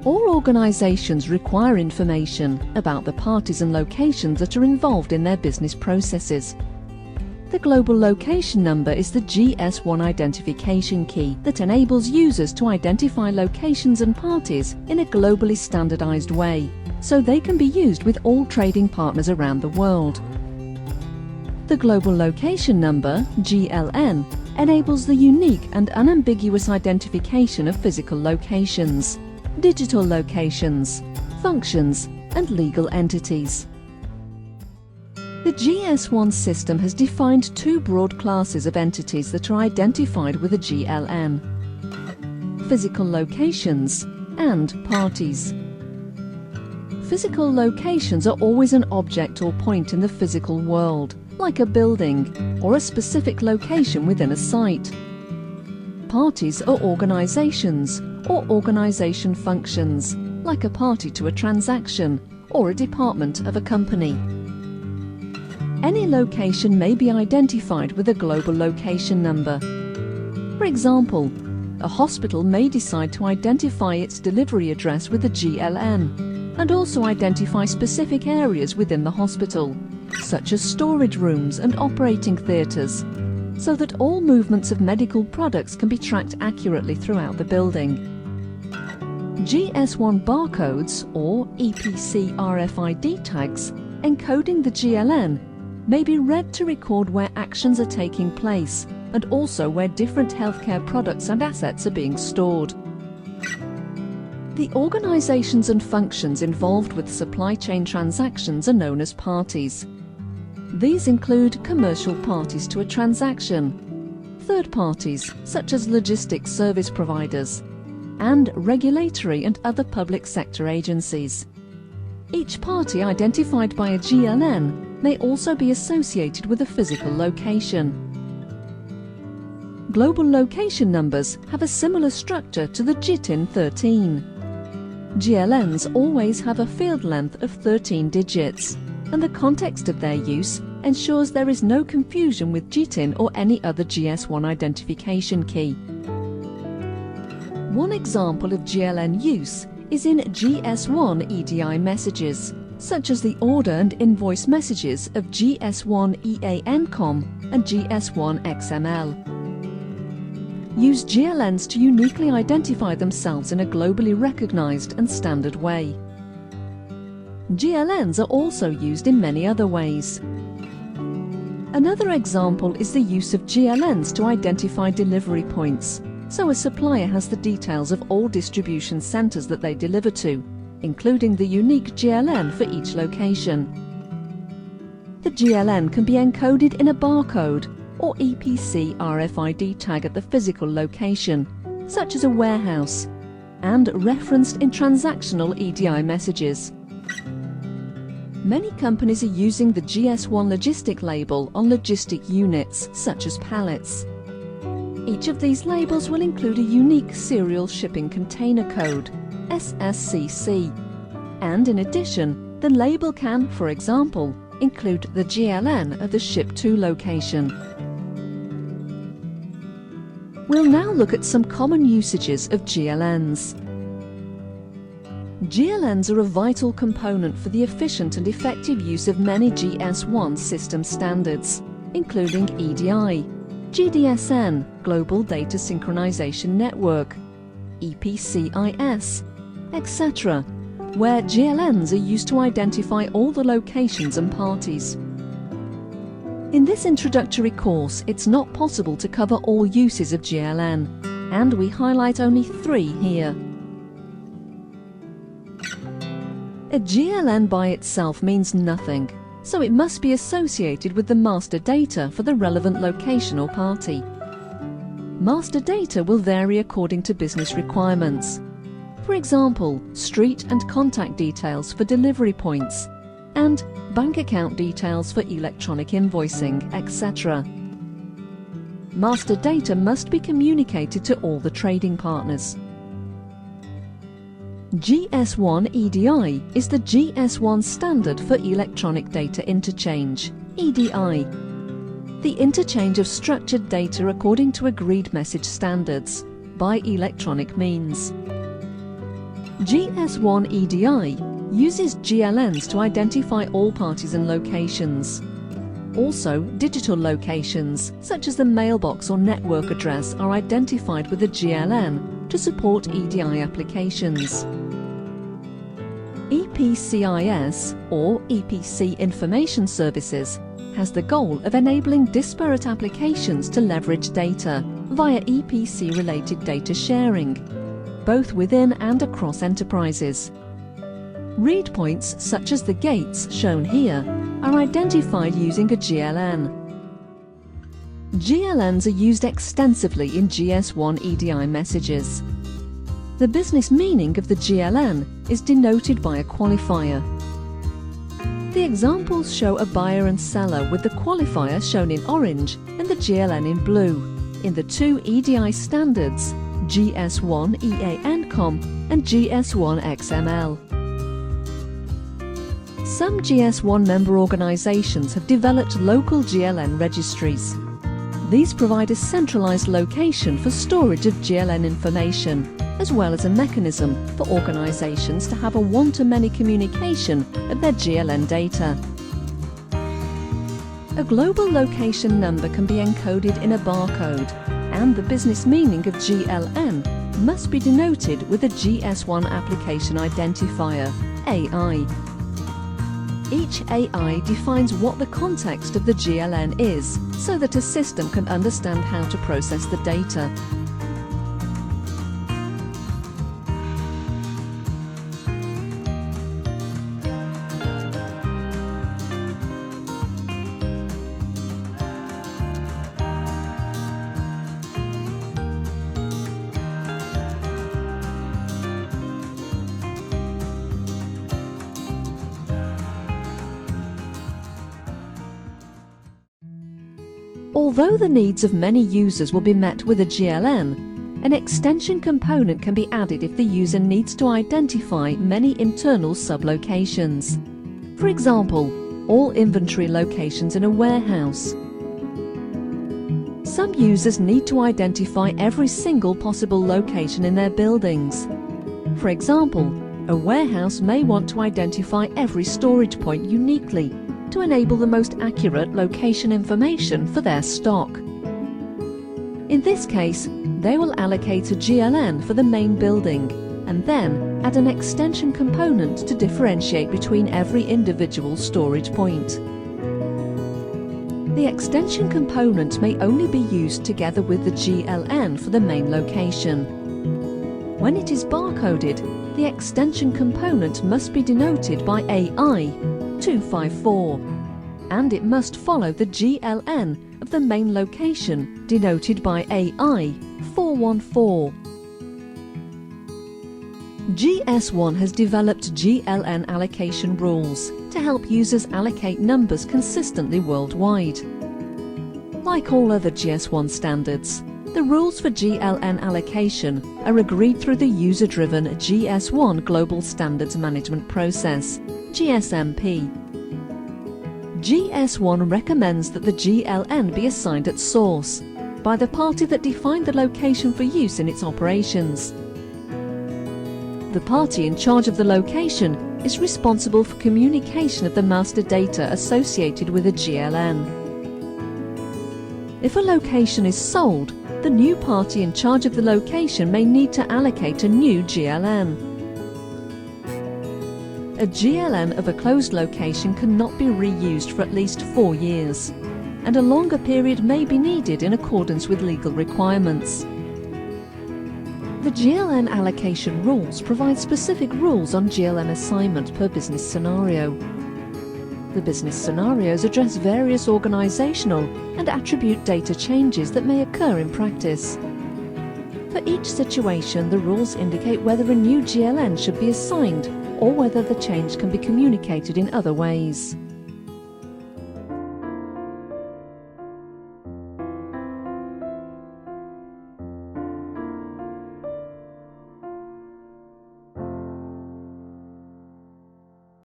All organizations require information about the parties and locations that are involved in their business processes. The global location number is the GS1 identification key that enables users to identify locations and parties in a globally standardized way, so they can be used with all trading partners around the world. The global location number, GLN, enables the unique and unambiguous identification of physical locations, digital locations, functions, and legal entities. The GS1 system has defined two broad classes of entities that are identified with a GLN: physical locations and parties. Physical locations are always an object or point in the physical world, like a building or a specific location within a site. Parties are organizations or organization functions, like a party to a transaction or a department of a company. Any location may be identified with a global location number. For example, a hospital may decide to identify its delivery address with a GLN and also identify specific areas within the hospital, such as storage rooms and operating theatres, so that all movements of medical products can be tracked accurately throughout the building. GS1 barcodes, or EPC RFID tags, encoding the GLN, may be read to record where actions are taking place and also where different healthcare products and assets are being stored. The organizations and functions involved with supply chain transactions are known as parties. These include commercial parties to a transaction, third parties such as logistics service providers, and regulatory and other public sector agencies. Each party identified by a GLN may also be associated with a physical location. Global location numbers have a similar structure to the GTIN 13. GLNs always have a field length of 13 digits, and the context of their use ensures there is no confusion with GTIN or any other GS1 identification key. One example of GLN use is in GS1 EDI messages, such as the order and invoice messages of GS1 EANCOM and GS1 XML. Use GLNs to uniquely identify themselves in a globally recognized and standard way. GLNs are also used in many other ways. Another example is the use of GLNs to identify delivery points, so a supplier has the details of all distribution centers that they deliver to, including the unique GLN for each location. The GLN can be encoded in a barcode or EPC RFID tag at the physical location, such as a warehouse, and referenced in transactional EDI messages. Many companies are using the GS1 logistic label on logistic units, such as pallets. Each of these labels will include a unique serial shipping container code, SSCC, and in addition, the label can, for example, include the GLN of the ship-to location. We'll now look at some common usages of GLNs. GLNs are a vital component for the efficient and effective use of many GS1 system standards, including EDI, GDSN, Global Data Synchronization Network, EPCIS, etc., where GLNs are used to identify all the locations and parties. In this introductory course, it's not possible to cover all uses of GLN, and we highlight only 3 here. A GLN by itself means nothing, so it must be associated with the master data for the relevant location or party. Master data will vary according to business requirements. For example, street and contact details for delivery points, and bank account details for electronic invoicing, etc. Master data must be communicated to all the trading partners. GS1 EDI is the GS1 standard for electronic data interchange, EDI, the interchange of structured data according to agreed message standards by electronic means. GS1 EDI uses GLNs to identify all parties and locations. Also, digital locations, such as the mailbox or network address, are identified with a GLN to support EDI applications. EPCIS, or EPC Information Services, has the goal of enabling disparate applications to leverage data via EPC-related data sharing, both within and across enterprises. Read points such as the gates shown here are identified using a GLN. GLNs are used extensively in GS1 EDI messages. The business meaning of the GLN is denoted by a qualifier. The examples show a buyer and seller with the qualifier shown in orange and the GLN in blue in the two EDI standards, GS1 EANCOM and GS1 XML. Some GS1 member organizations have developed local GLN registries. These provide a centralized location for storage of GLN information, as well as a mechanism for organizations to have a one-to-many communication of their GLN data. A global location number can be encoded in a barcode, and the business meaning of GLN must be denoted with a GS1 application identifier, AI. Each AI defines what the context of the GLN is, so that a system can understand how to process the data. Although the needs of many users will be met with a GLN, an extension component can be added if the user needs to identify many internal sublocations. For example, all inventory locations in a warehouse. Some users need to identify every single possible location in their buildings. For example, a warehouse may want to identify every storage point uniquely to enable the most accurate location information for their stock. In this case, they will allocate a GLN for the main building and then add an extension component to differentiate between every individual storage point. The extension component may only be used together with the GLN for the main location. When it is barcoded, the extension component must be denoted by AI 254, and it must follow the GLN of the main location denoted by AI 414. GS1 has developed GLN allocation rules to help users allocate numbers consistently worldwide. Like all other GS1 standards, the rules for GLN allocation are agreed through the user-driven GS1 Global Standards Management Process, GSMP. GS1 recommends that the GLN be assigned at source by the party that defined the location for use in its operations. The party in charge of the location is responsible for communication of the master data associated with a GLN. If a location is sold, the new party in charge of the location may need to allocate a new GLN. A GLN of a closed location cannot be reused for at least 4 years, and a longer period may be needed in accordance with legal requirements. The GLN allocation rules provide specific rules on GLN assignment per business scenario. The business scenarios address various organizational and attribute data changes that may occur in practice. For each situation, the rules indicate whether a new GLN should be assigned or whether the change can be communicated in other ways.